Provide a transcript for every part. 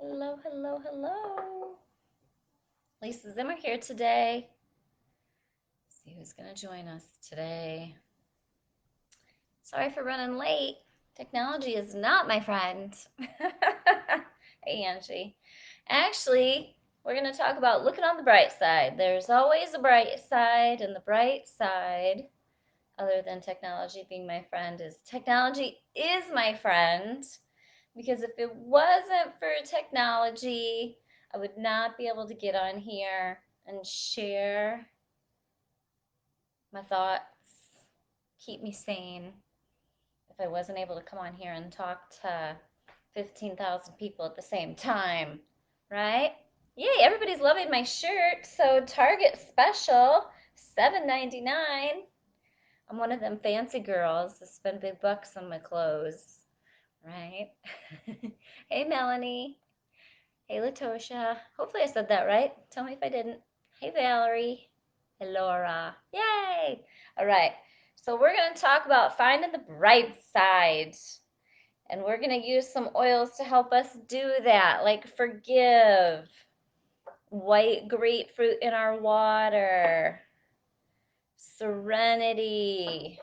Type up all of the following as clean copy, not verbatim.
Hello, hello, hello. Lisa Zimmer here today. Let's see who's going to join us today. Sorry for running late. Technology is not my friend. Hey, Angie. Actually, we're going to talk about looking on the bright side. There's always a bright side, and the bright side, other than technology being my friend, is technology is my friend. Because if it wasn't for technology, I would not be able to get on here and share my thoughts, keep me sane. If I wasn't able to come on here and talk to 15,000 people at the same time, right? Yay, everybody's loving my shirt. So Target special, $7.99. I'm one of them fancy girls that spend big bucks on my clothes, right? Hey, Melanie. Hey, Latosha. Hopefully I said that right. Tell me if I didn't. Hey, Valerie. Hey, Laura. Yay! All right. So we're going to talk about finding the bright side. And we're going to use some oils to help us do that, like forgive, white grapefruit in our water, serenity,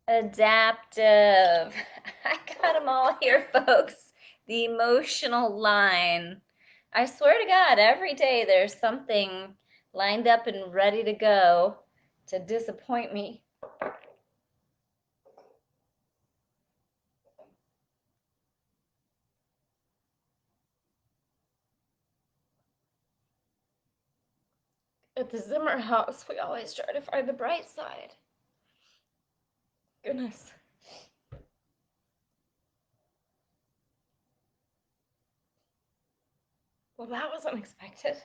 adaptive. I got them all here, folks. The emotional line. I swear to God, every day there's something lined up and ready to go to disappoint me. At the Zimmer house, we always try to find the bright side. Goodness. Well, that was unexpected.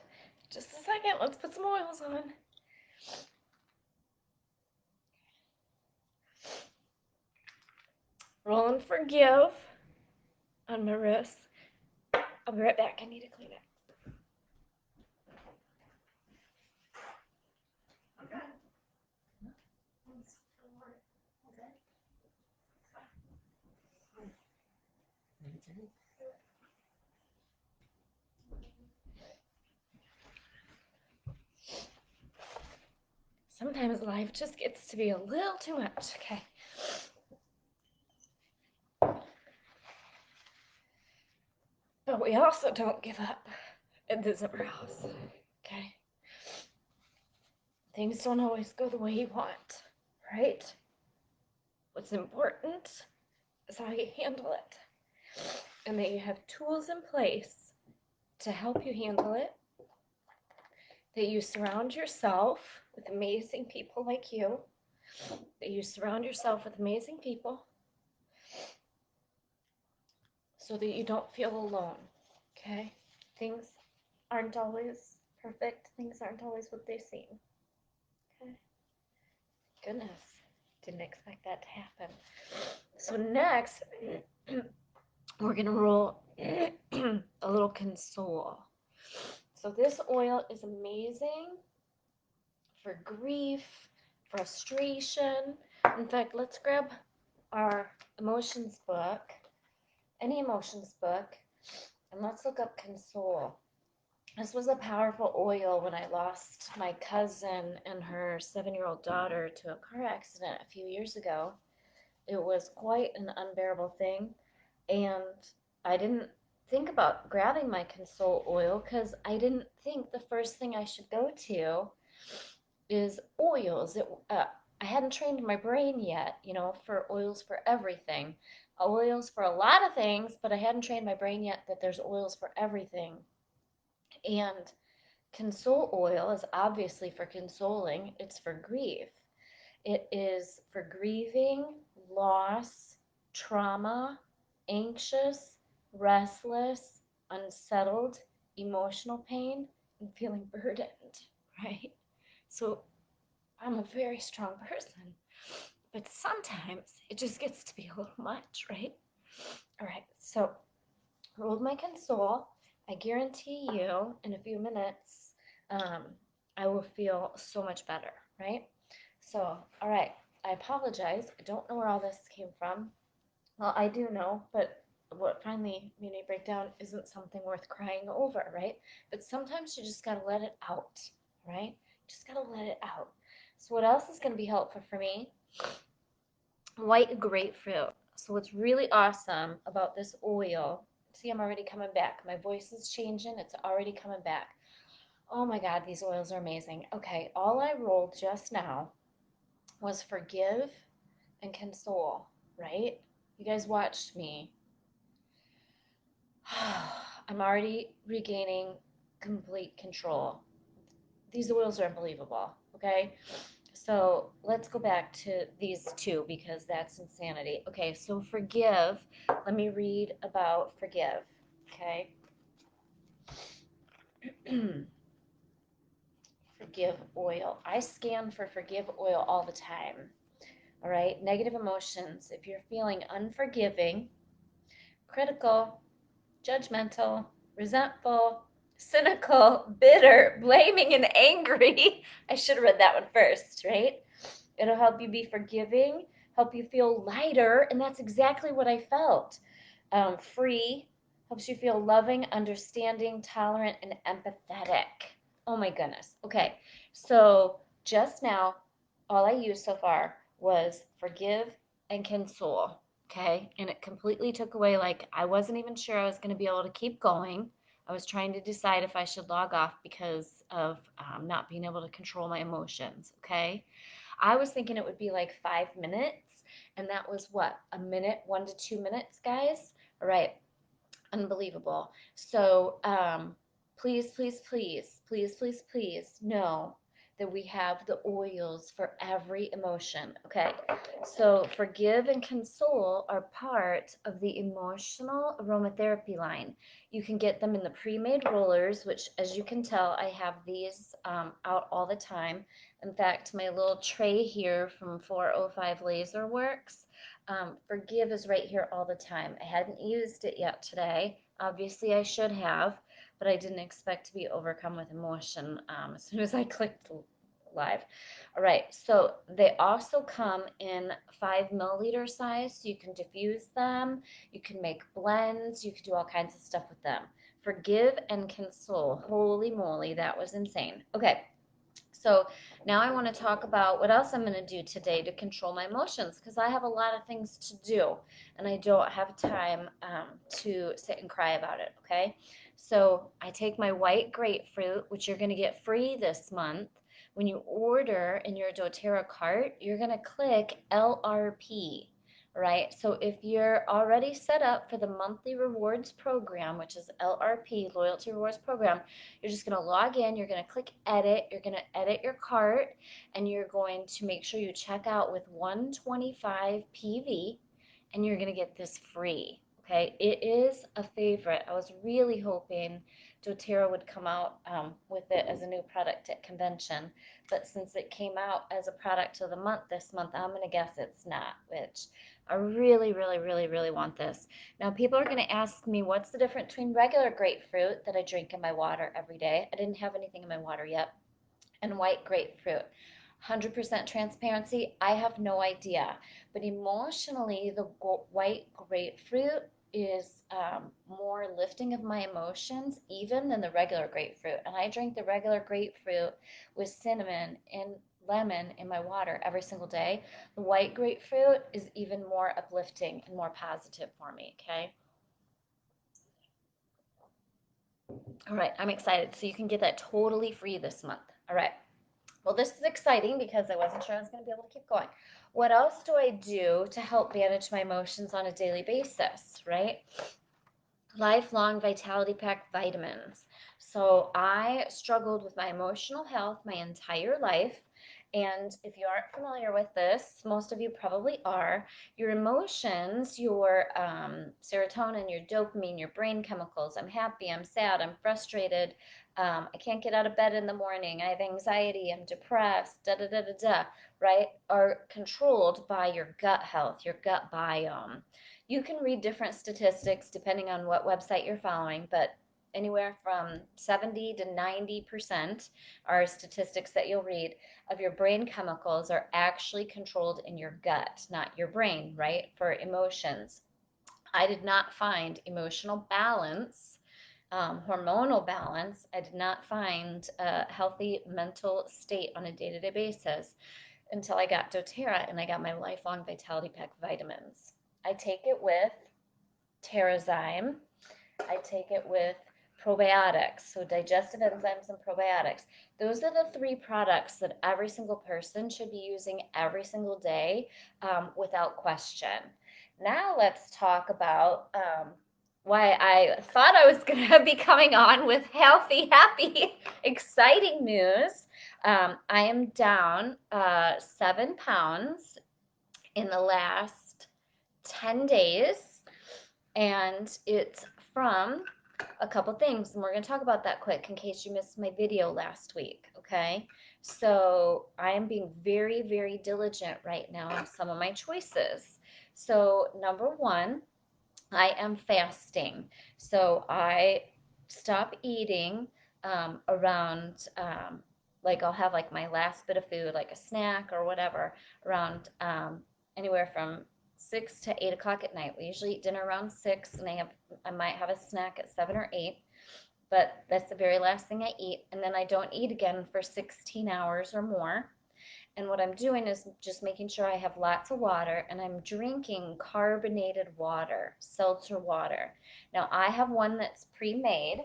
Just a second, let's put some oils on. Roll and forgive on my wrist. I'll be right back. I need to clean it. Okay. Sometimes life just gets to be a little too much. Okay. But we also don't give up at the Zimmer house. Okay. Things don't always go the way you want, right? What's important is how you handle it. And that you have tools in place to help you handle it. That you surround yourself with amazing people like you. That you surround yourself with amazing people so that you don't feel alone. Okay? Things aren't always perfect. Things aren't always what they seem. Okay? Goodness. Didn't expect that to happen. So next, we're going to roll a little console. So this oil is amazing for grief, frustration. In fact, let's grab our emotions book, any emotions book, and let's look up console. This was a powerful oil when I lost my cousin and her 7-year-old daughter to a car accident a few years ago. It was quite an unbearable thing, and I didn't think about grabbing my console oil because I didn't think the first thing I should go to is oils. I hadn't trained my brain yet, for oils for everything. Oils for a lot of things, but I hadn't trained my brain yet that there's oils for everything. And console oil is obviously for consoling, it's for grief. It is for grieving, loss, trauma, anxious, restless, unsettled, emotional pain, and feeling burdened, right? So I'm a very strong person, but sometimes it just gets to be a little much, right? All right, so rolled my console. I guarantee you in a few minutes, um, I will feel so much better, right? So, all right, I apologize. I don't know where all this came from. Well, I do know, but what finally made me break down isn't something worth crying over, right? But sometimes you just gotta let it out, right? Just gotta let it out. So what else is gonna be helpful for me? White grapefruit. So what's really awesome about this oil, see, I'm already coming back. My voice is changing. It's already coming back. Oh my God, these oils are amazing. Okay, all I rolled just now was forgive and console, right? You guys watched me. I'm already regaining complete control. These oils are unbelievable, okay? So let's go back to these two because that's insanity. Okay, so forgive. Let me read about forgive, okay? Forgive oil. I scan for forgive oil all the time. All right, negative emotions. If you're feeling unforgiving, critical, judgmental, resentful, cynical, bitter, blaming, and angry. I should have read that one first, right? It'll help you be forgiving, help you feel lighter, and that's exactly what I felt. Free helps you feel loving, understanding, tolerant, and empathetic. Oh my goodness. Okay, so just now, all I used so far was forgive and console. Okay, and it completely took away, like, I wasn't even sure I was going to be able to keep going. I was trying to decide if I should log off because of not being able to control my emotions. Okay, I was thinking it would be like 5 minutes, and that was what, a minute, 1 to 2 minutes, guys? All right, unbelievable. So please, please, please, please, please, please know that we have the oils for every emotion. Okay, so forgive and console are part of the emotional aromatherapy line. You can get them in the pre-made rollers, which, as you can tell, I have these out all the time. In fact, my little tray here from 405 Laser Works, forgive is right here all the time. I hadn't used it yet today. Obviously, I should have, but I didn't expect to be overcome with emotion as soon as I clicked live. All right, so they also come in 5 milliliter size, so you can diffuse them, you can make blends, you can do all kinds of stuff with them. Forgive and console. Holy moly, that was insane. Okay, so now I want to talk about what else I'm going to do today to control my emotions because I have a lot of things to do and I don't have time to sit and cry about it. Okay. So I take my white grapefruit, which you're going to get free this month. When you order in your doTERRA cart, you're going to click LRP. Right. So if you're already set up for the monthly rewards program, which is LRP, Loyalty Rewards Program, you're just going to log in, you're going to click edit, you're going to edit your cart, and you're going to make sure you check out with 125 PV, and you're going to get this free. Okay, it is a favorite. I was really hoping doTERRA would come out with it as a new product at convention, but since it came out as a product of the month this month, I'm going to guess it's not, which I really, really, really, really want this. Now, people are going to ask me what's the difference between regular grapefruit that I drink in my water every day. I didn't have anything in my water yet, and white grapefruit. 100% transparency, I have no idea. But emotionally, the white grapefruit is more lifting of my emotions even than the regular grapefruit. And I drink the regular grapefruit with cinnamon and lemon in my water every single day. The white grapefruit is even more uplifting and more positive for me, okay? All right, I'm excited. So you can get that totally free this month. All right. Well, this is exciting because I wasn't sure I was going to be able to keep going. What else do I do to help manage my emotions on a daily basis, right? Lifelong Vitality Pack vitamins. So I struggled with my emotional health my entire life. And if you aren't familiar with this, most of you probably are. Your emotions, your serotonin, your dopamine, your brain chemicals, I'm happy, I'm sad, I'm frustrated, I can't get out of bed in the morning, I have anxiety, I'm depressed, da da da da da, right? Are controlled by your gut health, your gut biome. You can read different statistics depending on what website you're following, but anywhere from 70 to 90% are statistics that you'll read of your brain chemicals are actually controlled in your gut, not your brain, right? For emotions. I did not find emotional balance, hormonal balance. I did not find a healthy mental state on a day-to-day basis until I got doTERRA and I got my lifelong vitality pack vitamins. I take it with Terrazyme. I take it with probiotics, so digestive enzymes and probiotics. Those are the three products that every single person should be using every single day, without question. Now let's talk about why I thought I was going to be coming on with healthy, happy, exciting news. I am down 7 pounds in the last 10 days, and it's from a couple things, and we're going to talk about that quick in case you missed my video last week, okay? So I am being very, very diligent right now on some of my choices. So number one, I am fasting. So I stop eating around, like I'll have like my last bit of food, like a snack or whatever, around anywhere from 6 to 8 o'clock at night. We usually eat dinner around 6, and I might have a snack at 7 or 8, but that's the very last thing I eat. And then I don't eat again for 16 hours or more. And what I'm doing is just making sure I have lots of water, and I'm drinking carbonated water, seltzer water. Now, I have one that's pre-made,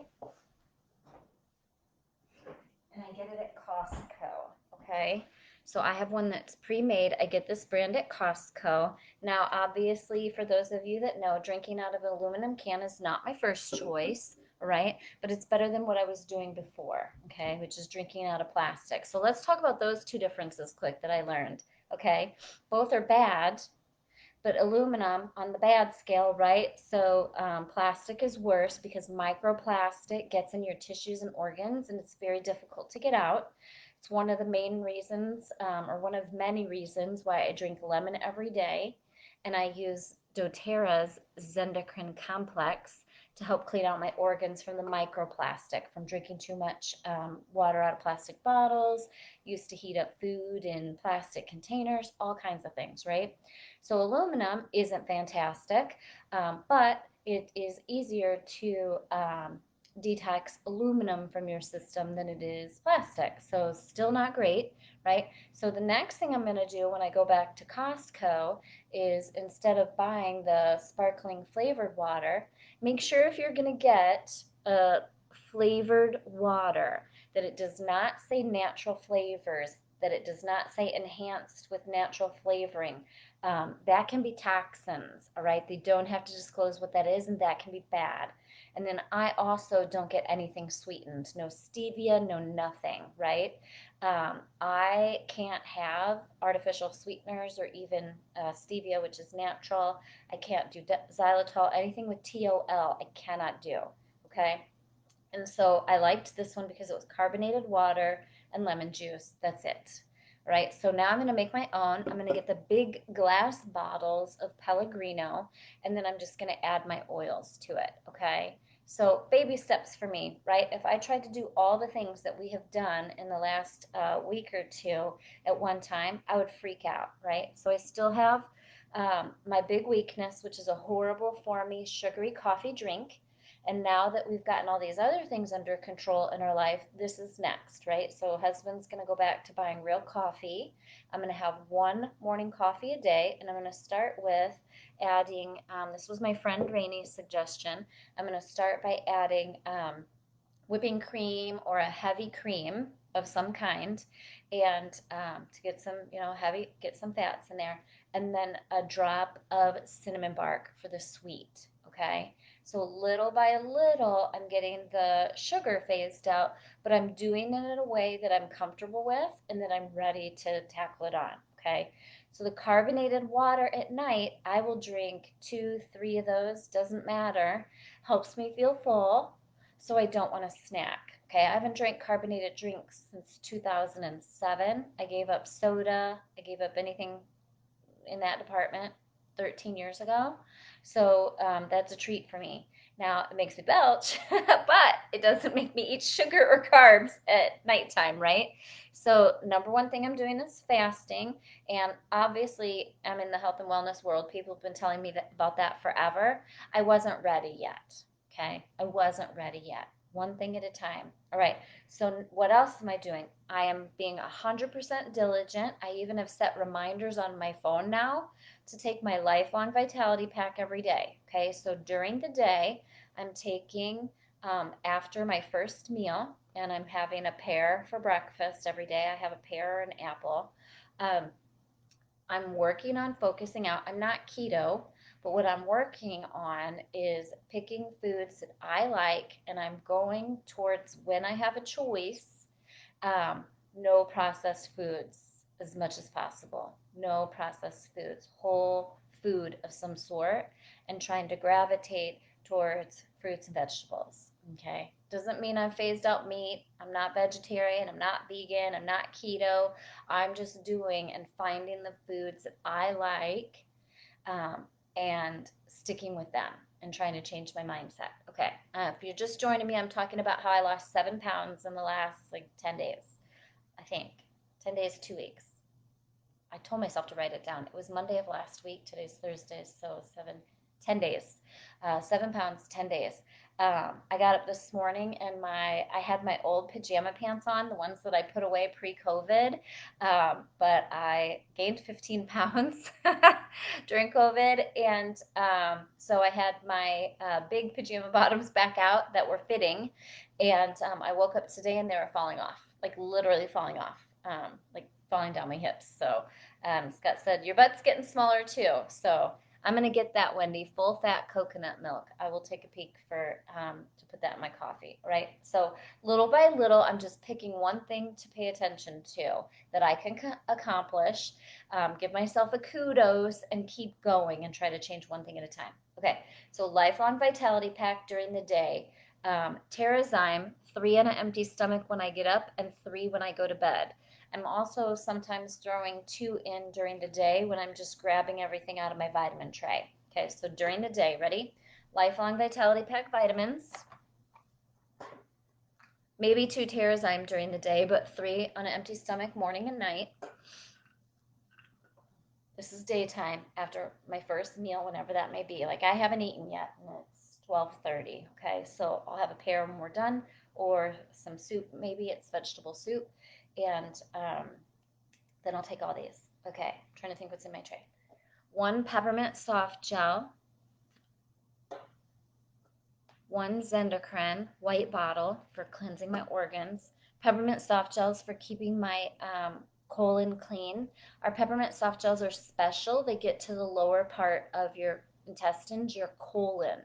and I get it at Costco, okay? So I have one that's pre-made. I get this brand at Costco. Now, obviously, for those of you that know, drinking out of an aluminum can is not my first choice, right? But it's better than what I was doing before, okay, which is drinking out of plastic. So let's talk about those two differences quick that I learned, okay? Both are bad, but aluminum on the bad scale, right? So plastic is worse because microplastic gets in your tissues and organs, and it's very difficult to get out. It's one of the main reasons, or one of many reasons, why I drink lemon every day, and I use doTERRA's Zendocrine Complex to help clean out my organs from the microplastic, from drinking too much water out of plastic bottles, used to heat up food in plastic containers, all kinds of things, right? So aluminum isn't fantastic, but it is easier to detox aluminum from your system than it is plastic. So still not great, right? So the next thing I'm going to do when I go back to Costco is, instead of buying the sparkling flavored water, make sure if you're going to get a flavored water that it does not say natural flavors, that it does not say enhanced with natural flavoring. That can be toxins, all right? They don't have to disclose what that is, and that can be bad. And then I also don't get anything sweetened, no stevia, no nothing, right? I can't have artificial sweeteners or even stevia, which is natural. I can't do xylitol, anything with TOL, I cannot do, okay? And so I liked this one because it was carbonated water and lemon juice. That's it. Right. So now I'm going to make my own. I'm going to get the big glass bottles of Pellegrino, and then I'm just going to add my oils to it. Okay. So baby steps for me, right? If I tried to do all the things that we have done in the last week or two at one time, I would freak out, right? So I still have my big weakness, which is a horrible for me sugary coffee drink. And now that we've gotten all these other things under control in our life, this is next, right? So husband's going to go back to buying real coffee. I'm going to have one morning coffee a day, and I'm going to start with adding, this was my friend Rainey's suggestion. I'm going to start by adding whipping cream or a heavy cream of some kind, and to get some, heavy, get some fats in there, and then a drop of cinnamon bark for the sweet, okay? So little by little, I'm getting the sugar phased out, but I'm doing it in a way that I'm comfortable with and that I'm ready to tackle it on, okay? So the carbonated water at night, I will drink 2, 3 of those, doesn't matter. Helps me feel full, so I don't want to snack. Okay, I haven't drank carbonated drinks since 2007. I gave up soda. I gave up anything in that department 13 years ago. So that's a treat for me. Now, it makes me belch, but it doesn't make me eat sugar or carbs at nighttime, right? So, number one thing I'm doing is fasting. And obviously, I'm in the health and wellness world. People have been telling me about that forever. I wasn't ready yet. Okay. I wasn't ready yet. One thing at a time. All right. So, what else am I doing? I am being 100% diligent. I even have set reminders on my phone now to take my lifelong vitality pack every day. Okay. So, during the day, I'm taking after my first meal, and I'm having a pear for breakfast every day. I have a pear or an apple. Um, I'm working on focusing out. I'm not keto, but what I'm working on is picking foods that I like, and I'm going towards when I have a choice, um, no processed foods as much as possible. No processed foods, whole food of some sort, and trying to gravitate towards fruits and vegetables. Okay. Doesn't mean I've phased out meat. I'm not vegetarian. I'm not vegan. I'm not keto. I'm just doing and finding the foods that I like, um, and sticking with them and trying to change my mindset. Okay. If you're just joining me, I'm talking about how I lost 7 pounds in the last like 10 days, I think. 10 days, 2 weeks. I told myself to write it down. It was Monday of last week. Today's Thursday, so 10 days. 7 pounds, 10 days. I got up this morning and I had my old pajama pants on, the ones that I put away pre-COVID, but I gained 15 pounds during COVID, and so I had my big pajama bottoms back out that were fitting, and I woke up today and they were falling off, like literally falling off, like falling down my hips. So Scott said, your butt's getting smaller too. So I'm going to get that, Wendy, full fat coconut milk. I will take a peek for to put that in my coffee, right? So little by little, I'm just picking one thing to pay attention to that I can accomplish, give myself a kudos, and keep going and try to change one thing at a time. Okay, so lifelong vitality pack during the day. TerraZyme, 3 on an empty stomach when I get up and 3 when I go to bed. I'm also sometimes throwing 2 in during the day when I'm just grabbing everything out of my vitamin tray. Okay, so during the day, ready? Lifelong Vitality Pack vitamins, maybe 2 TerraZyme during the day, but 3 on an empty stomach morning and night. This is daytime after my first meal, whenever that may be. Like I haven't eaten yet, and it's 12:30. Okay, so I'll have a pear when we're done, or some soup. Maybe it's vegetable soup, and then I'll take all these. Okay, I'm trying to think what's in my tray. 1 peppermint soft gel, 1 Zendocrine white bottle for cleansing my organs. Peppermint soft gels for keeping my colon clean. Our peppermint soft gels are special. They get to the lower part of your intestines, your colon.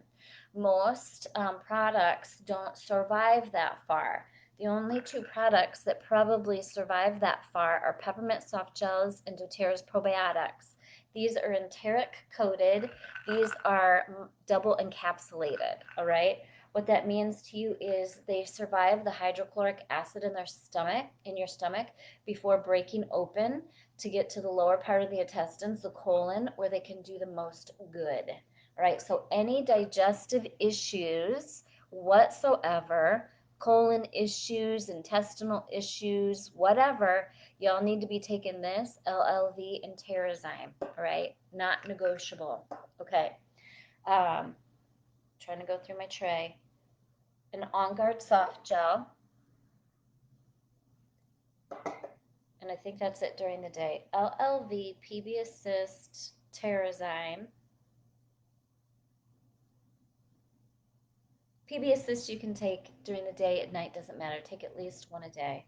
Most products don't survive that far. The only 2 products that probably survive that far are peppermint soft gels and doTERRA's probiotics. These are enteric coated. These are double encapsulated, all right? What that means to you is they survive the hydrochloric acid in your stomach, before breaking open to get to the lower part of the intestines, the colon, where they can do the most good. All right, so any digestive issues whatsoever, colon issues, intestinal issues, whatever, y'all need to be taking this LLV and TerraZyme, all right? Not negotiable. Okay. Trying to go through my tray. An On Guard soft gel. And I think that's it during the day. LLV, PB Assist, TerraZyme. PB Assist you can take during the day, at night, doesn't matter. Take at least 1 a day.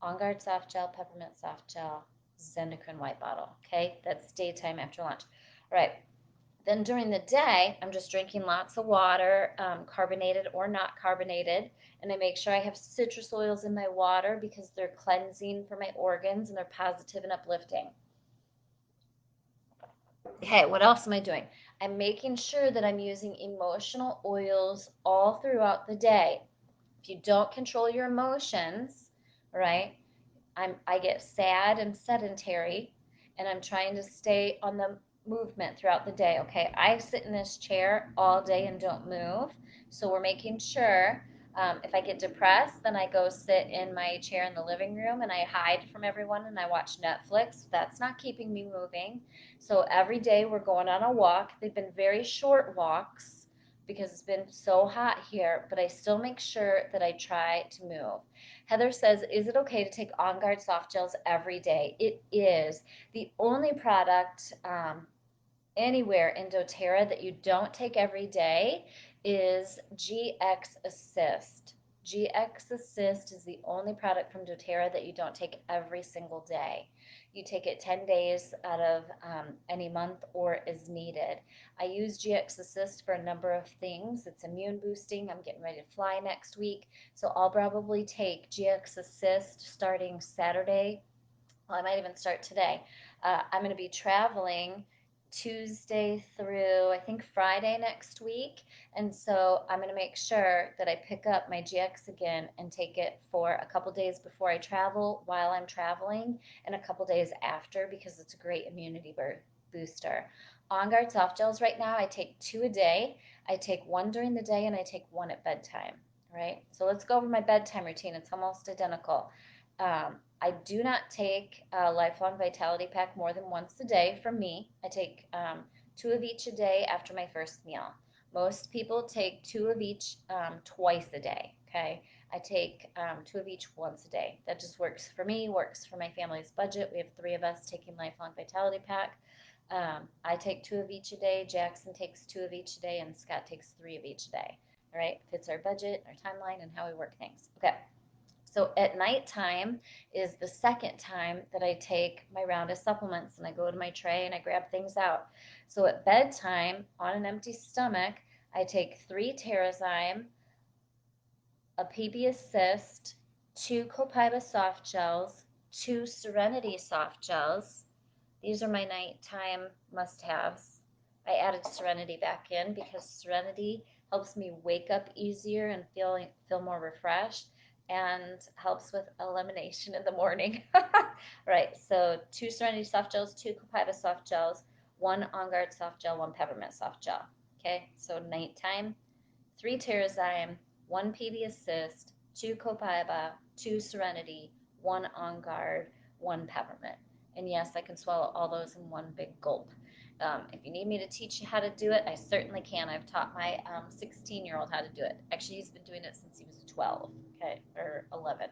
On Guard soft gel, peppermint soft gel, Zendocrine white bottle. Okay, that's daytime after lunch. All right. Then during the day, I'm just drinking lots of water, carbonated or not carbonated, and I make sure I have citrus oils in my water because they're cleansing for my organs and they're positive and uplifting. Okay, what else am I doing? I'm making sure that I'm using emotional oils all throughout the day. If you don't control your emotions, right? I get sad and sedentary, and I'm trying to stay on the movement throughout the day. Okay, I sit in this chair all day and don't move. So we're making sure if I get depressed, then I go sit in my chair in the living room and I hide from everyone and I watch Netflix. That's not keeping me moving. So every day we're going on a walk. They've been very short walks because it's been so hot here, but I still make sure that I try to move. Heather says, is it okay to take On Guard soft gels every day? It is. The only product anywhere in doTERRA that you don't take every day is GX Assist. GX Assist is the only product from doTERRA that you don't take every single day. You take it 10 days out of any month or as needed. I use GX Assist for a number of things. It's immune boosting. I'm getting ready to fly next week. So I'll probably take GX Assist starting Saturday. Well, I might even start today. I'm going to be traveling Tuesday through, I think, Friday next week. And so I'm going to make sure that I pick up my GX again and take it for a couple days before I travel, while I'm traveling, and a couple days after because it's a great immunity booster. On Guard soft gels right now, I take 2 a day. I take 1 during the day and I take 1 at bedtime. Right? So let's go over my bedtime routine. It's almost identical. I do not take a lifelong vitality pack more than once a day from me. I take 2 of each a day after my first meal. Most people take 2 of each twice a day. Okay, I take 2 of each once a day. That just works for me, works for my family's budget. We have 3 of us taking lifelong vitality pack. I take 2 of each a day. Jackson takes 2 of each a day, and Scott takes 3 of each a day. All right, fits our budget, our timeline, and how we work things. Okay. So at nighttime is the second time that I take my round of supplements and I go to my tray and I grab things out. So at bedtime, on an empty stomach, I take 3 Terrazyme, a PB Assist, 2 Copaiba soft gels, 2 Serenity soft gels. These are my nighttime must-haves. I added Serenity back in because Serenity helps me wake up easier and feel more refreshed and helps with elimination in the morning. Right, so 2 Serenity soft gels, 2 Copaiba soft gels, 1 On Guard soft gel, 1 peppermint soft gel. Okay, so nighttime, 3 Terrazyme, 1 PB Assist, 2 Copaiba, 2 Serenity, 1 On Guard, 1 Peppermint. And yes, I can swallow all those in one big gulp. If you need me to teach you how to do it, I certainly can. I've taught my 16-year-old how to do it. Actually, he's been doing it since he was 12, okay, or 11.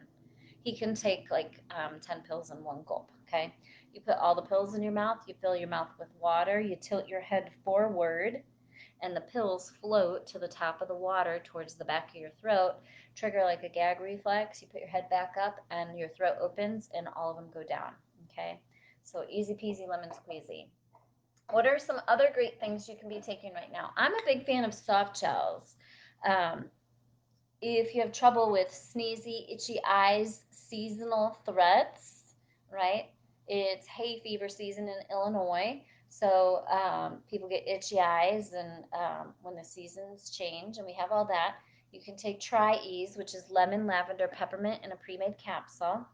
He can take like 10 pills in one gulp, okay? You put all the pills in your mouth, you fill your mouth with water, you tilt your head forward, and the pills float to the top of the water towards the back of your throat, trigger like a gag reflex. You put your head back up and your throat opens and all of them go down. Okay, so easy peasy lemon squeezy. What are some other great things you can be taking right now? I'm a big fan of soft gels. Um, if you have trouble with sneezy, itchy eyes, seasonal threats, right? It's hay fever season in Illinois. So people get itchy eyes, and when the seasons change, and we have all that, you can take Tri-Ease, which is lemon, lavender, peppermint in a pre-made capsule.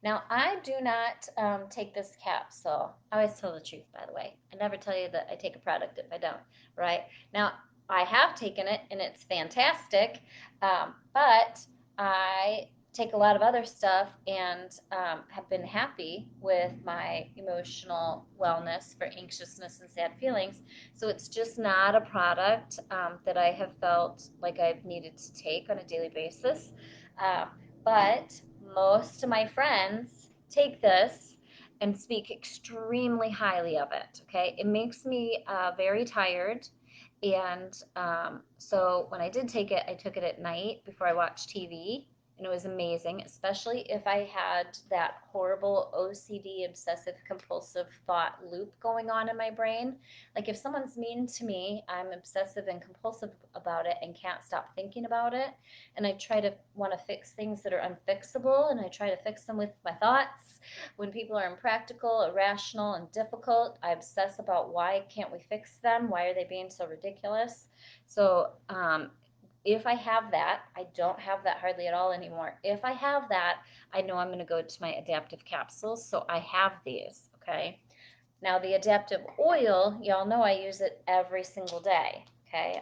Now, I do not take this capsule. I always tell the truth, by the way. I never tell you that I take a product if I don't, right? Now, I have taken it and it's fantastic, but I take a lot of other stuff and have been happy with my emotional wellness for anxiousness and sad feelings. So it's just not a product that I have felt like I've needed to take on a daily basis. Um, but most of my friends take this and speak extremely highly of it. Okay, it makes me very tired, and so when I did take it, I took it at night before I watched TV, and it was amazing, especially if I had that horrible OCD obsessive compulsive thought loop going on in my brain. Like if someone's mean to me, I'm obsessive and compulsive about it and can't stop thinking about it. And I try to want to fix things that are unfixable, and I try to fix them with my thoughts. When people are impractical, irrational, and difficult, I obsess about why can't we fix them? Why are they being so ridiculous? So if I have that, I don't have that hardly at all anymore. If I have that, I know I'm going to go to my adaptive capsules. So I have these, okay? Now the adaptive oil, y'all know I use it every single day. Okay,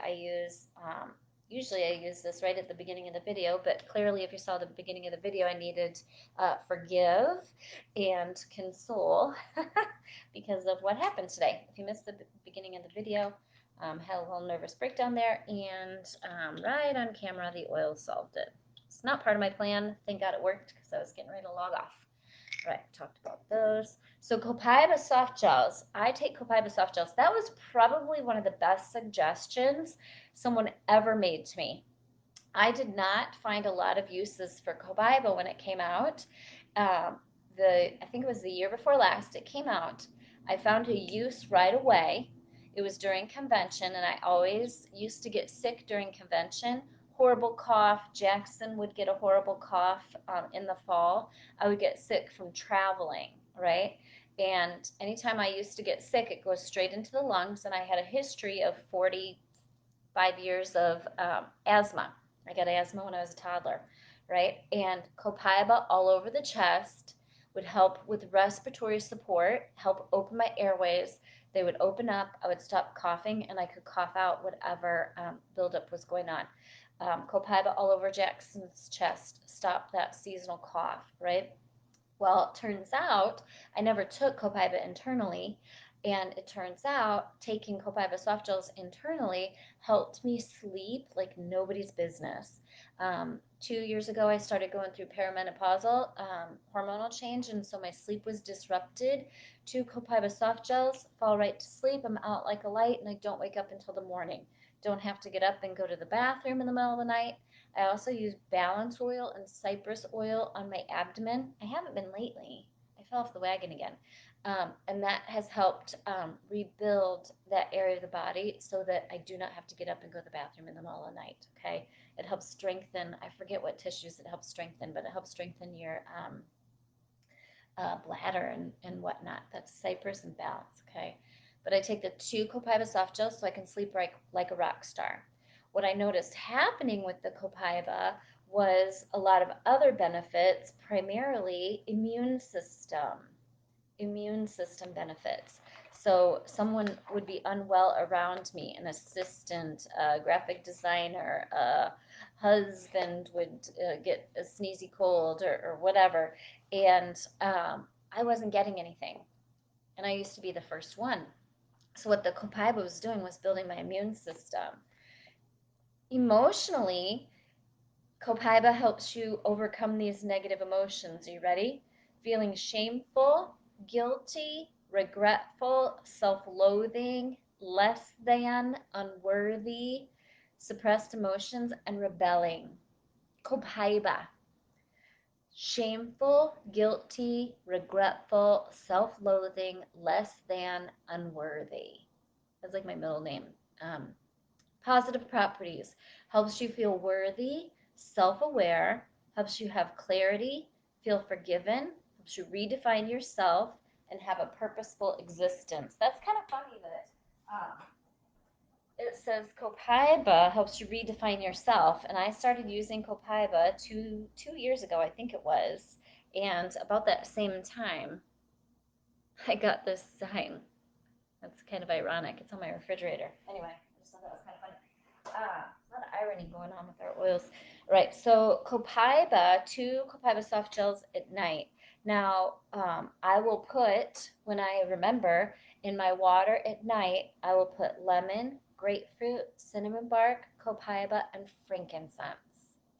usually I use this right at the beginning of the video, but clearly if you saw the beginning of the video, I needed forgive and console because of what happened today. If you missed the beginning of the video, had a little nervous breakdown there, and right on camera, the oil solved it. It's not part of my plan. Thank God it worked because I was getting ready to log off. Right, talked about those. So Copaiba soft gels. I take Copaiba soft gels. That was probably one of the best suggestions someone ever made to me. I did not find a lot of uses for Copaiba when it came out. Um, I think it was the year before last it came out. I found a use right away. It was during convention, and I always used to get sick during convention. Horrible cough. Jackson would get a horrible cough in the fall. I would get sick from traveling, right? And anytime I used to get sick, it goes straight into the lungs, and I had a history of 45 years of asthma. I got asthma when I was a toddler, right? And Copaiba all over the chest would help with respiratory support, help open my airways. They would open up, I would stop coughing, and I could cough out whatever buildup was going on. Copaiba all over Jackson's chest stopped that seasonal cough, right? Well, it turns out I never took Copaiba internally, and it turns out taking Copaiba soft gels internally helped me sleep like nobody's business. 2 years ago, I started going through perimenopausal hormonal change, and so my sleep was disrupted. Two Copaiba soft gels, fall right to sleep. I'm out like a light, and I don't wake up until the morning. Don't have to get up and go to the bathroom in the middle of the night. I also use balance oil and cypress oil on my abdomen. I haven't been lately. I fell off the wagon again. And that has helped rebuild that area of the body so that I do not have to get up and go to the bathroom in the middle of the night. Okay. It helps strengthen, I forget what tissues it helps strengthen, but it helps strengthen your bladder and whatnot. That's cypress and balance. Okay. But I take the two Copaiba soft gels so I can sleep like a rock star. What I noticed happening with the Copaiba was a lot of other benefits, primarily immune system benefits. So someone would be unwell around me, an assistant, a graphic designer, a husband would get a sneezy cold or whatever, and I wasn't getting anything, and I used to be the first one. So what the Copaiba was doing was building my immune system. Emotionally, Copaiba helps you overcome these negative emotions. Are you ready? Feeling shameful, guilty, regretful, self loathing, less than, unworthy, suppressed emotions, and rebelling. Copaiba. Shameful, guilty, regretful, self loathing, less than, unworthy. That's like my middle name. Um, Positive properties helps you feel worthy, self aware, helps you have clarity, feel forgiven, helps you redefine yourself, and have a purposeful existence. That's kind of funny that it says Copaiba helps you redefine yourself. And I started using Copaiba two years ago, I think it was. And about that same time, I got this sign. That's kind of ironic. It's on my refrigerator. Anyway, I just thought that was kind of funny. A lot of irony going on with our oils. Right, so Copaiba, two Copaiba soft gels at night. Now, I will put, when I remember, in my water at night, I will put lemon, grapefruit, cinnamon bark, Copaiba, and frankincense.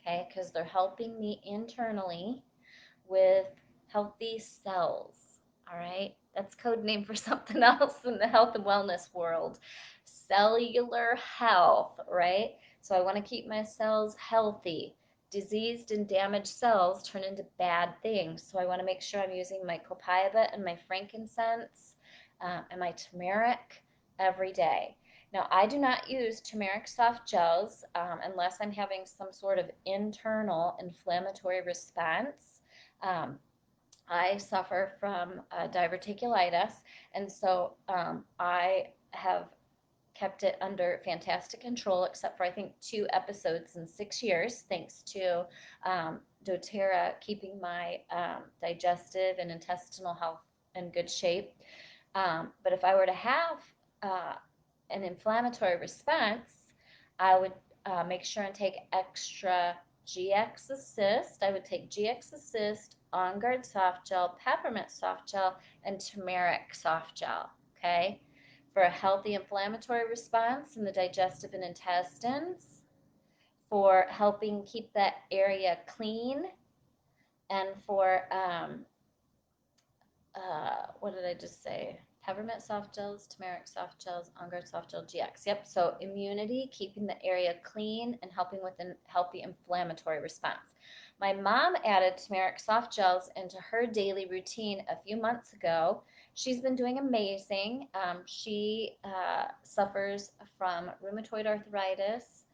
Okay, because they're helping me internally with healthy cells. All right, that's code name for something else in the health and wellness world. Cellular health, right? So I want to keep my cells healthy. Diseased and damaged cells turn into bad things. So I want to make sure I'm using my Copaiba and my frankincense and my turmeric every day. Now, I do not use turmeric soft gels unless I'm having some sort of internal inflammatory response. Um, I suffer from diverticulitis, and so I have kept it under fantastic control, except for I think 2 episodes in 6 years, thanks to doTERRA keeping my digestive and intestinal health in good shape. But if I were to have an inflammatory response, I would make sure and take extra GX Assist. I would take GX Assist, On Guard Soft Gel, Peppermint Soft Gel, and Turmeric Soft Gel. Okay, for a healthy inflammatory response in the digestive and intestines, for helping keep that area clean, and for what did I just say? Peppermint soft gels, turmeric soft gels, On Guard soft gel, GX. Yep. So immunity, keeping the area clean, and helping with a healthy inflammatory response. My mom added turmeric soft gels into her daily routine a few months ago. She's been doing amazing. She suffers from rheumatoid arthritis,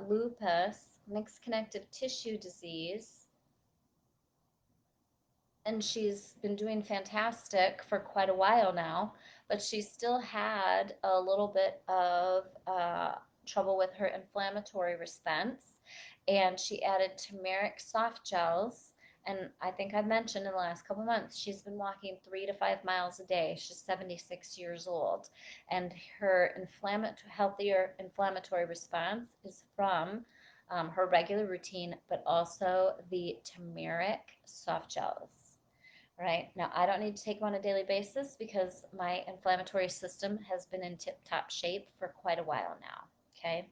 lupus, mixed connective tissue disease, and she's been doing fantastic for quite a while now, but she still had a little bit of trouble with her inflammatory response. And she added turmeric soft gels. And I think I've mentioned in the last couple months, she's been walking 3 to 5 miles a day. She's 76 years old. And her healthier inflammatory response is from her regular routine, but also the turmeric soft gels. Right now, I don't need to take them on a daily basis because my inflammatory system has been in tip top shape for quite a while now. Okay.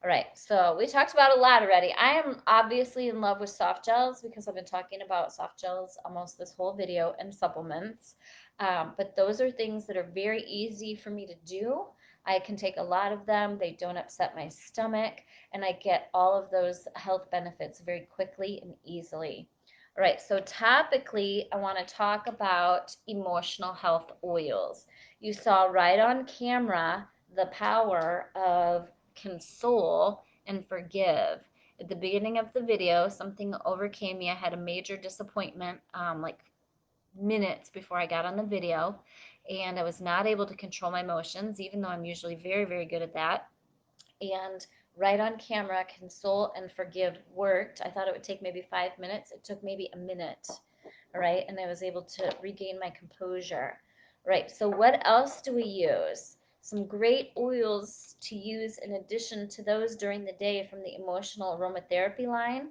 All right. So we talked about a lot already. I am obviously in love with soft gels because I've been talking about soft gels almost this whole video, and supplements. But those are things that are very easy for me to do. I can take a lot of them. They don't upset my stomach, and I get all of those health benefits very quickly and easily. All right, so topically, I want to talk about emotional health oils. You saw right on camera the power of console and forgive. At the beginning of the video, something overcame me. I had a major disappointment, like minutes before I got on the video, and I was not able to control my emotions, even though I'm usually very, very good at that. And right on camera, console and forgive worked. I thought it would take maybe 5 minutes. It took maybe a minute. All right. And I was able to regain my composure. Right. So, what else do we use? Some great oils to use in addition to those during the day from the emotional aromatherapy line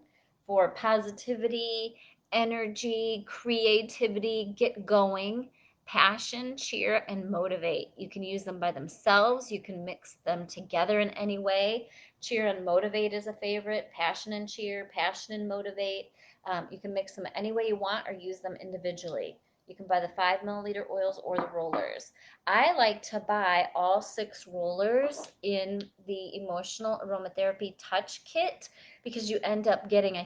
for positivity, energy, creativity, get going, passion, cheer, and motivate. You can use them by themselves. You can mix them together in any way. Cheer and motivate is a favorite. Passion and cheer, passion and motivate. You can mix them any way you want or use them individually. You can buy the 5 milliliter oils or the rollers. I like to buy all 6 rollers in the emotional aromatherapy touch kit because I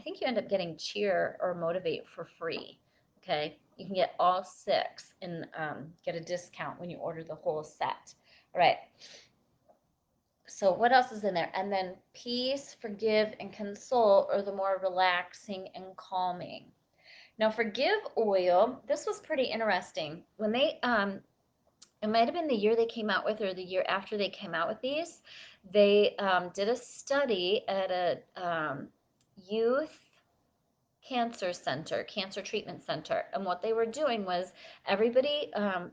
think you end up getting cheer or motivate for free. Okay, you can get all 6 and get a discount when you order the whole set. All right. So what else is in there? And then peace, forgive, and console are the more relaxing and calming. Now, forgive oil. This was pretty interesting when they. It might have been the year they came out with, or the year after they came out with these. They did a study at a youth cancer treatment center. And what they were doing was everybody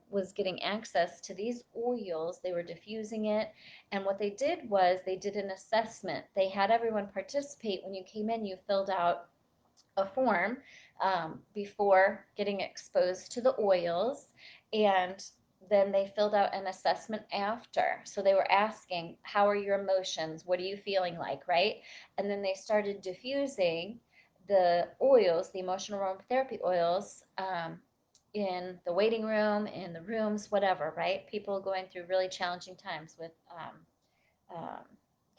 was getting access to these oils. They were diffusing it. And what they did was they did an assessment. They had everyone participate. When you came in, you filled out a form before getting exposed to the oils. And then they filled out an assessment after. So they were asking, how are your emotions? What are you feeling like, right? And then they started diffusing the oils, the emotional aromatherapy oils, in the waiting room, in the rooms, whatever, right? People going through really challenging times with um,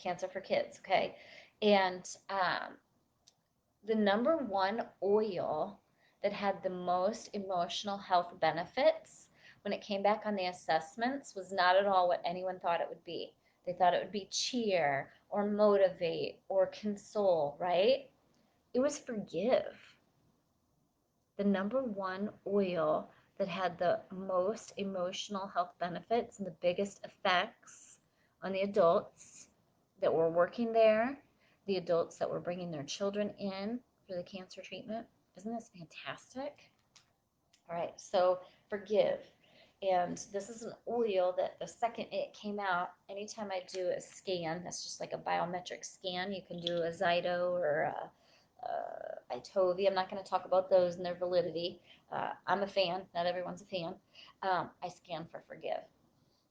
cancer for kids, okay? And the number one oil that had the most emotional health benefits when it came back on the assessments was not at all what anyone thought it would be. They thought it would be cheer or motivate or console, right? It was forgive. The number one oil that had the most emotional health benefits and the biggest effects on the adults that were working there, the adults that were bringing their children in for the cancer treatment. Isn't this fantastic? All right, so forgive. And this is an oil that the second it came out, anytime I do a scan, that's just like a biometric scan. You can do a Zyto or a Itovie. I'm not going to talk about those and their validity. I'm a fan. Not everyone's a fan. I scan for forgive.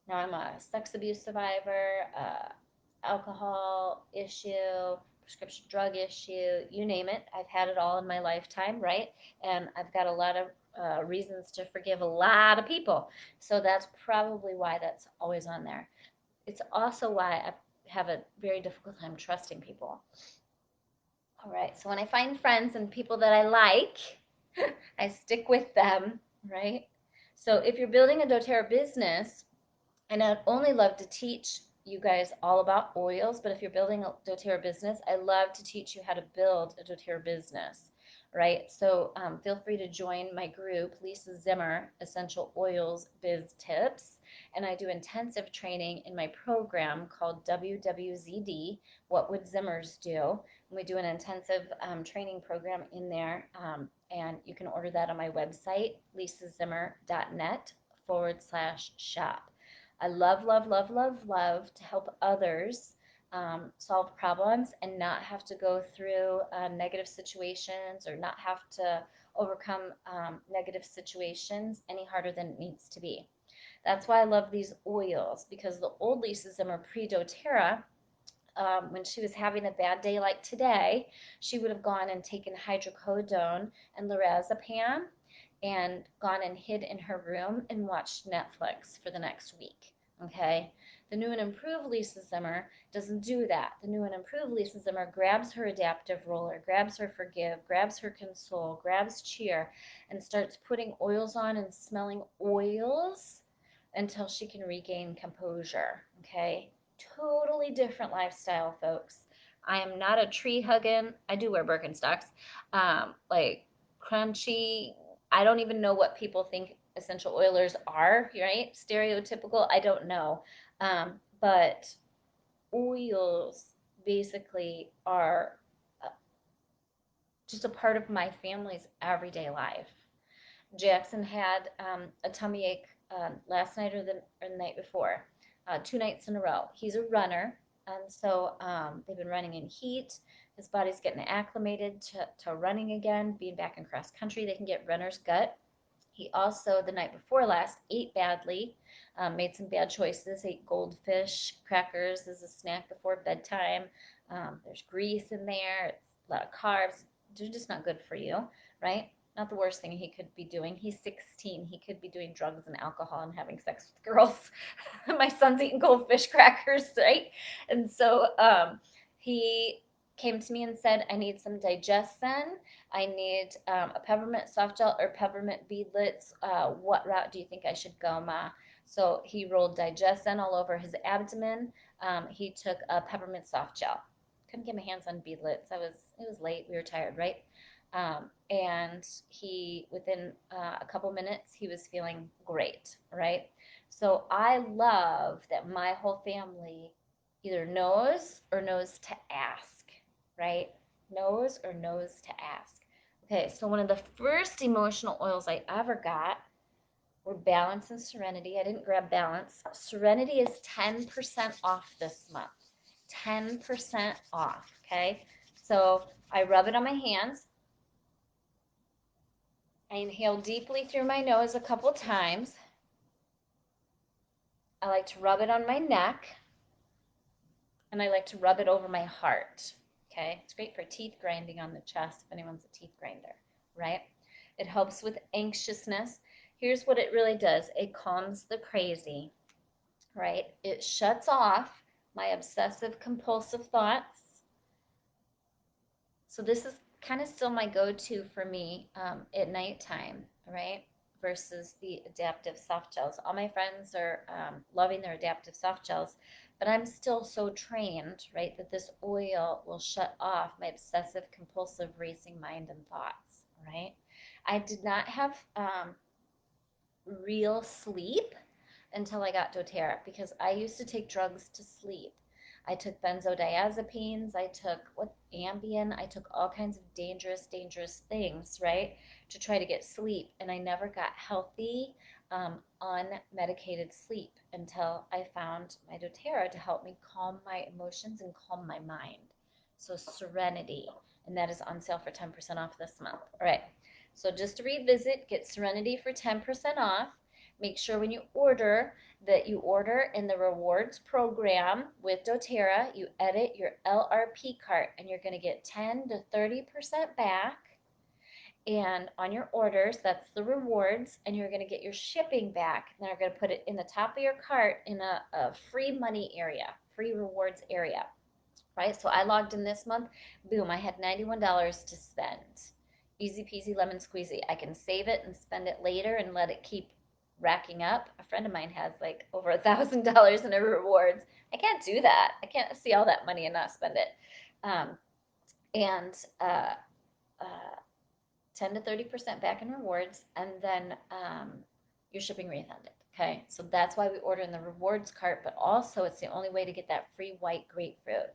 Now I'm a sex abuse survivor, alcohol issue, prescription drug issue, you name it. I've had it all in my lifetime, right? And I've got a lot of reasons to forgive a lot of people. So that's probably why that's always on there. It's also why I have a very difficult time trusting people. All right, so when I find friends and people that I like, I stick with them, right? So if you're building a doTERRA business, and I'd only love to teach you guys all about oils, but if you're building a doTERRA business, I love to teach you how to build a doTERRA business, right? So feel free to join my group, Lisa Zimmer, Essential Oils Biz Tips. And I do intensive training in my program called WWZD, What Would Zimmers Do? And we do an intensive training program in there. And you can order that on my website, lisazimmer.net/shop. I love, love, love, love, love to help others solve problems and not have to go through negative situations or not have to overcome negative situations any harder than it needs to be. That's why I love these oils, because the old Lisa Zimmer pre-doTERRA, when she was having a bad day like today, she would have gone and taken hydrocodone and lorazepam and gone and hid in her room and watched Netflix for the next week. Okay? The new and improved Lisa Zimmer doesn't do that. The new and improved Lisa Zimmer grabs her adaptive roller, grabs her forgive, grabs her console, grabs cheer, and starts putting oils on and smelling oils until she can regain composure. Okay? Totally different lifestyle, folks. I am not a tree hugging. I do wear Birkenstocks. Like crunchy. I don't even know what people think essential oilers are, right? Stereotypical. I don't know. But oils basically are just a part of my family's everyday life. Jackson had a tummy ache last night or the night before, 2 nights in a row. He's a runner, and so they've been running in heat. His body's getting acclimated to running again, being back in cross country. They can get runner's gut. He also, the night before last, ate badly, made some bad choices, ate goldfish crackers as a snack before bedtime. There's grease in there, it's a lot of carbs. They're just not good for you, right? Not the worst thing he could be doing. He's 16. He could be doing drugs and alcohol and having sex with girls. My son's eating goldfish crackers, right? And so he came to me and said, I need some digestion. I need a peppermint soft gel or peppermint beadlets. What route do you think I should go, Ma? So he rolled digestion all over his abdomen. He took a peppermint soft gel. Couldn't get my hands on beadlets. It was late. We were tired, right? And he, within a couple minutes, he was feeling great, right? So I love that my whole family either knows or knows to ask, right? Knows or knows to ask. Okay, so one of the first emotional oils I ever got were Balance and Serenity. I didn't grab Balance. Serenity is 10% off this month. 10% off, okay? So I rub it on my hands. I inhale deeply through my nose a couple times. I like to rub it on my neck, and I like to rub it over my heart. Okay, it's great for teeth grinding on the chest if anyone's a teeth grinder, right? It helps with anxiousness. Here's what it really does, it calms the crazy, right? It shuts off my obsessive compulsive thoughts. So this is kind of still my go-to for me at nighttime, right? Versus the adaptive soft gels. All my friends are loving their adaptive soft gels, but I'm still so trained, right, that this oil will shut off my obsessive compulsive racing mind and thoughts, right? I did not have real sleep until I got doTERRA because I used to take drugs to sleep. I took benzodiazepines, I took Ambien, I took all kinds of dangerous things, right, to try to get sleep, and I never got healthy. unmedicated sleep until I found my doTERRA to help me calm my emotions and calm my mind. So Serenity, and that is on sale for 10% off this month. All right, so just to revisit, get Serenity for 10% off. Make sure when you order that you order in the rewards program with doTERRA. You edit your LRP cart, and you're going to get 10 to 30% back. And on your orders, that's the rewards, and you're going to get your shipping back. And they're going to put it in the top of your cart in a free money area, free rewards area, right? So I logged in this month, boom, I had $91 to spend. Easy peasy lemon squeezy. I can save it and spend it later and let it keep racking up. A friend of mine has like over $1,000 in her rewards. I can't do that. I can't see all that money and not spend it. Um, and uh, 10 to 30% back in rewards, and then your shipping refunded. Okay, so that's why we order in the rewards cart, but also it's the only way to get that free white grapefruit.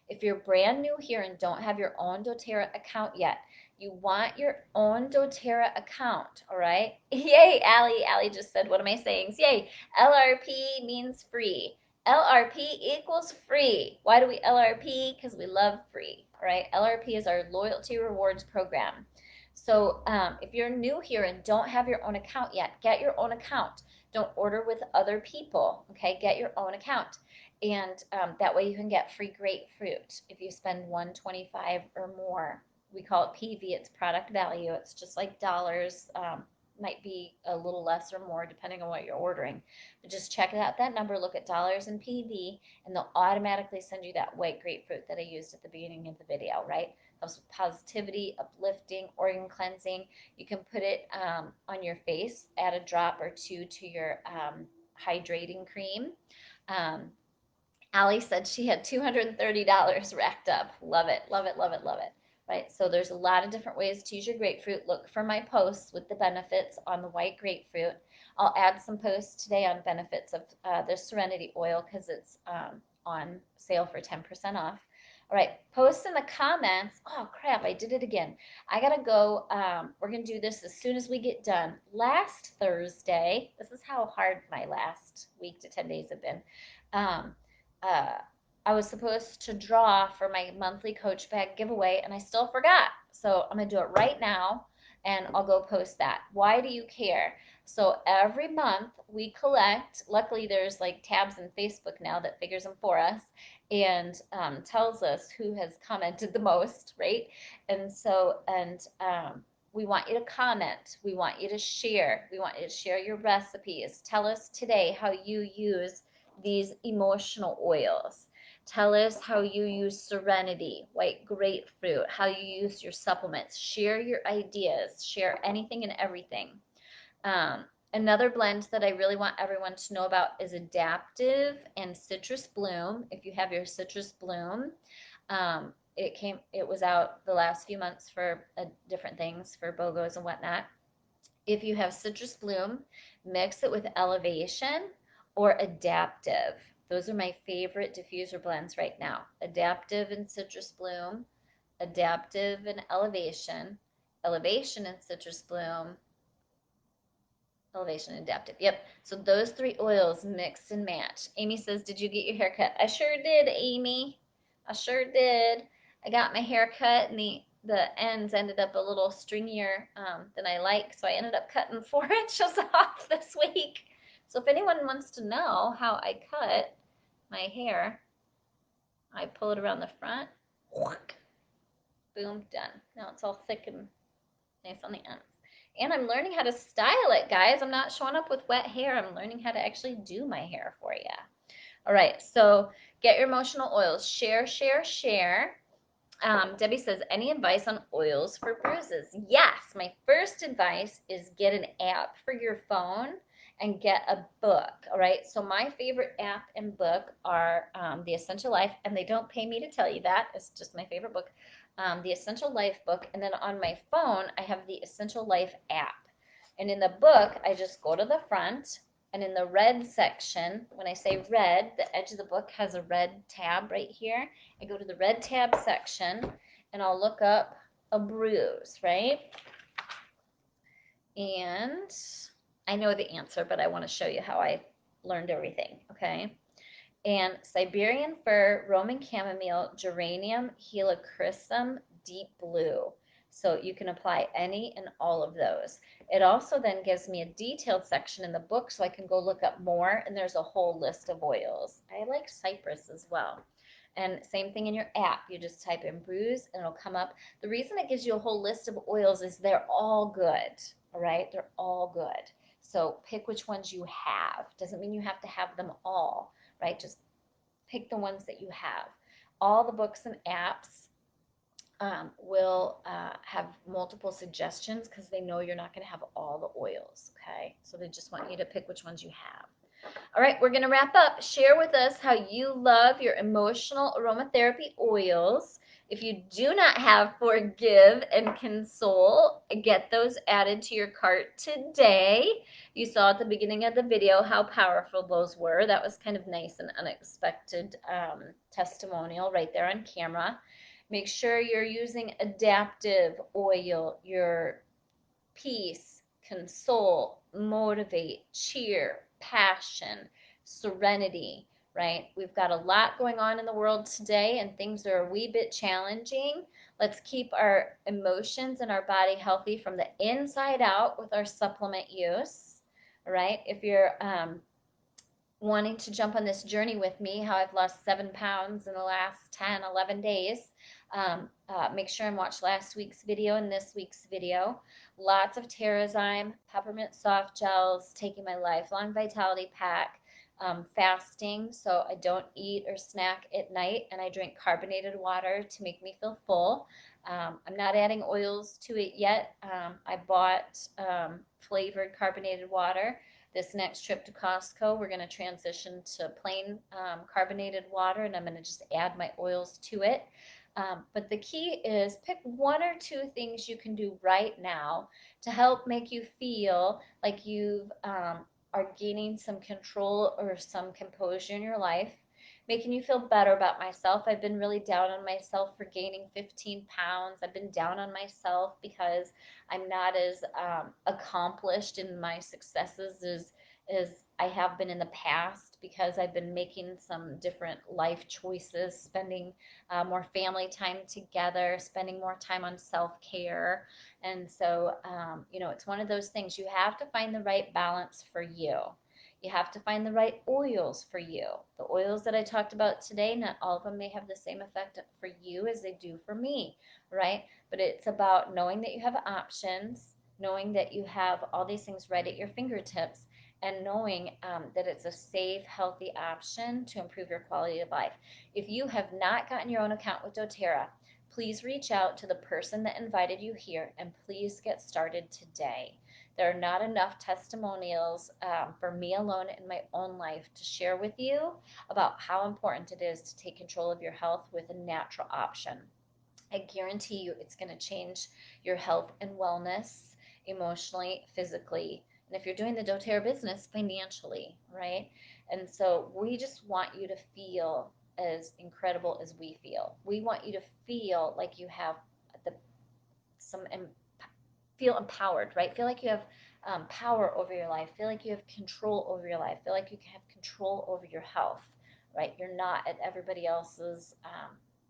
If you're brand new here and don't have your own doTERRA account yet, you want your own doTERRA account, all right? Yay, Allie. Allie just said, what am I saying? Yay, LRP means free. LRP equals free. Why do we LRP? Because we love free, all right? LRP is our loyalty rewards program. So if you're new here and don't have your own account yet, get your own account. Don't order with other people, okay? Get your own account. And that way you can get free grapefruit if you spend $125 or more. We call it PV, it's product value. It's just like dollars, might be a little less or more depending on what you're ordering. But just check out that number, look at dollars and PV, and they'll automatically send you that white grapefruit that I used at the beginning of the video, right? Helps with positivity, uplifting, organ cleansing. You can put it on your face, add a drop or two to your hydrating cream. Allie said she had $230 racked up. Love it, love it, love it, love it. Right, so there's a lot of different ways to use your grapefruit. Look for my posts with the benefits on the white grapefruit. I'll add some posts today on benefits of the Serenity oil because it's on sale for 10% off. All right, post in the comments. Oh, crap, I did it again. I got to go. We're going to do this as soon as we get done. Last Thursday, this is how hard my last week to 10 days have been. I was supposed to draw for my monthly coach bag giveaway, and I still forgot. So I'm going to do it right now, and I'll go post that. Why do you care? So every month we collect, luckily there's like tabs in Facebook now that figures them for us and tells us who has commented the most, right? And so, we want you to comment. We want you to share. We want you to share your recipes. Tell us today how you use these emotional oils. Tell us how you use Serenity, white grapefruit, how you use your supplements. Share your ideas. Share anything and everything. Another blend that I really want everyone to know about is Adaptive and Citrus Bloom. If you have your Citrus Bloom, it was out the last few months for different things, for BOGOs and whatnot. If you have Citrus Bloom, mix it with Elevation or Adaptive. Those are my favorite diffuser blends right now. Adaptive and Citrus Bloom, Adaptive and Elevation, Elevation and Citrus Bloom, Elevation and Adaptive. Yep. So those three oils mix and match. Amy says, did you get your hair cut? I sure did, Amy. I sure did. I got my hair cut, and the ends ended up a little stringier than I like, so I ended up cutting 4 inches off this week. So if anyone wants to know how I cut my hair, I pull it around the front, boom, done. Now it's all thick and nice on the ends. And I'm learning how to style it, guys. I'm not showing up with wet hair. I'm learning how to actually do my hair for you. All right, so get your emotional oils. Share, share, share. Debbie says, any advice on oils for bruises? Yes, my first advice is get an app for your phone and get a book, all right? So my favorite app and book are The Essential Life, and they don't pay me to tell you that. It's just my favorite book. The Essential Life book, and then on my phone, I have the Essential Life app. And in the book, I just go to the front, and in the red section, when I say red, the edge of the book has a red tab right here. I go to the red tab section, and I'll look up a bruise, right? And I know the answer, but I want to show you how I learned everything, okay? And Siberian fir, Roman chamomile, geranium, helichrysum, deep blue. So you can apply any and all of those. It also then gives me a detailed section in the book so I can go look up more, and there's a whole list of oils. I like cypress as well. And same thing in your app. You just type in bruise and it'll come up. The reason it gives you a whole list of oils is they're all good. All right? They're all good. So pick which ones you have. Doesn't mean you have to have them all, right? Just pick the ones that you have. All the books and apps will have multiple suggestions because they know you're not going to have all the oils, okay? So they just want you to pick which ones you have. All right, we're going to wrap up. Share with us how you love your emotional aromatherapy oils. If you do not have Forgive and Console, get those added to your cart today. You saw at the beginning of the video how powerful those were. That was kind of nice and unexpected testimonial right there on camera. Make sure you're using adaptive oil, your peace, console, motivate, cheer, passion, serenity, right? We've got a lot going on in the world today and things are a wee bit challenging. Let's keep our emotions and our body healthy from the inside out with our supplement use, right? If you're wanting to jump on this journey with me, how I've lost 7 pounds in the last 10, 11 days, make sure and watch last week's video and this week's video. Lots of Terrazyme, peppermint soft gels, taking my lifelong vitality pack, fasting, so I don't eat or snack at night, and I drink carbonated water to make me feel full. I'm not adding oils to it yet. I bought flavored carbonated water. This next trip to Costco, we're going to transition to plain carbonated water, and I'm going to just add my oils to it. But the key is pick one or two things you can do right now to help make you feel like you are gaining some control or some composure in your life, making you feel better about myself. I've been really down on myself for gaining 15 pounds. I've been down on myself because I'm not as accomplished in my successes as I have been in the past because I've been making some different life choices, spending more family time together, spending more time on self care. And so, it's one of those things you have to find the right balance for you. You have to find the right oils for you. The oils that I talked about today, not all of them may have the same effect for you as they do for me, right? But it's about knowing that you have options, knowing that you have all these things right at your fingertips, and knowing that it's a safe, healthy option to improve your quality of life. If you have not gotten your own account with doTERRA, please reach out to the person that invited you here and please get started today. There are not enough testimonials for me alone in my own life to share with you about how important it is to take control of your health with a natural option. I guarantee you it's going to change your health and wellness emotionally, physically, and if you're doing the doTERRA business, financially, right? And so we just want you to feel as incredible as we feel. We want you to feel like you have the some feel empowered, right? Feel like you have power over your life. Feel like you have control over your life. Feel like you can have control over your health, right? You're not at everybody else's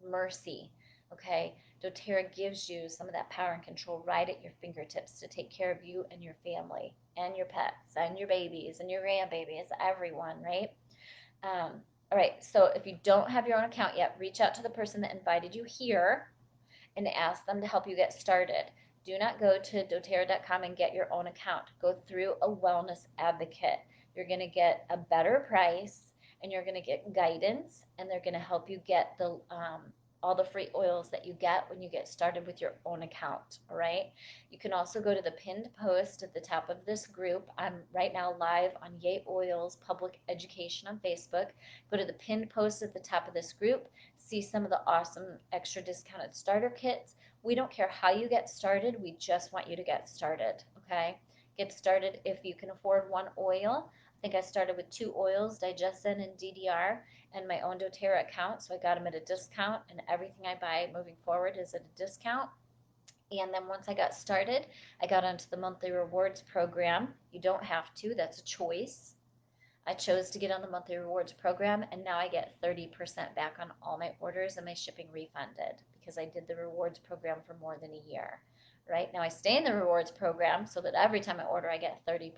mercy, okay? doTERRA gives you some of that power and control right at your fingertips to take care of you and your family and your pets and your babies and your grandbabies, everyone, right? All right, so if you don't have your own account yet, reach out to the person that invited you here and ask them to help you get started. Do not go to doTERRA.com and get your own account. Go through a wellness advocate. You're going to get a better price and you're going to get guidance, and they're going to help you get the all the free oils that you get when you get started with your own account. All right. You can also go to the pinned post at the top of this group. I'm right now live on Yay Oils Public Education on Facebook. Go to the pinned post at the top of this group. See some of the awesome extra discounted starter kits. We don't care how you get started. We just want you to get started. Okay. Get started if you can afford one oil. I think I started with 2 oils, Digestin and DDR, and my own doTERRA account. So I got them at a discount, and everything I buy moving forward is at a discount. And then once I got started, I got onto the monthly rewards program. You don't have to, that's a choice. I chose to get on the monthly rewards program, and now I get 30% back on all my orders and my shipping refunded because I did the rewards program for more than a year. Right now, I stay in the rewards program so that every time I order, I get 30%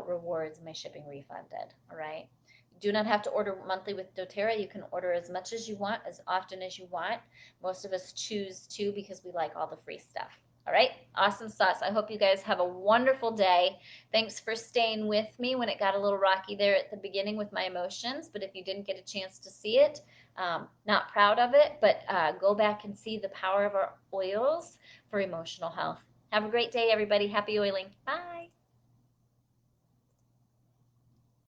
rewards and my shipping refunded. All right. You do not have to order monthly with doTERRA. You can order as much as you want, as often as you want. Most of us choose to because we like all the free stuff. All right, awesome sauce. I hope you guys have a wonderful day. Thanks for staying with me when it got a little rocky there at the beginning with my emotions. But if you didn't get a chance to see it, not proud of it, but go back and see the power of our oils for emotional health. Have a great day, everybody. Happy oiling. Bye.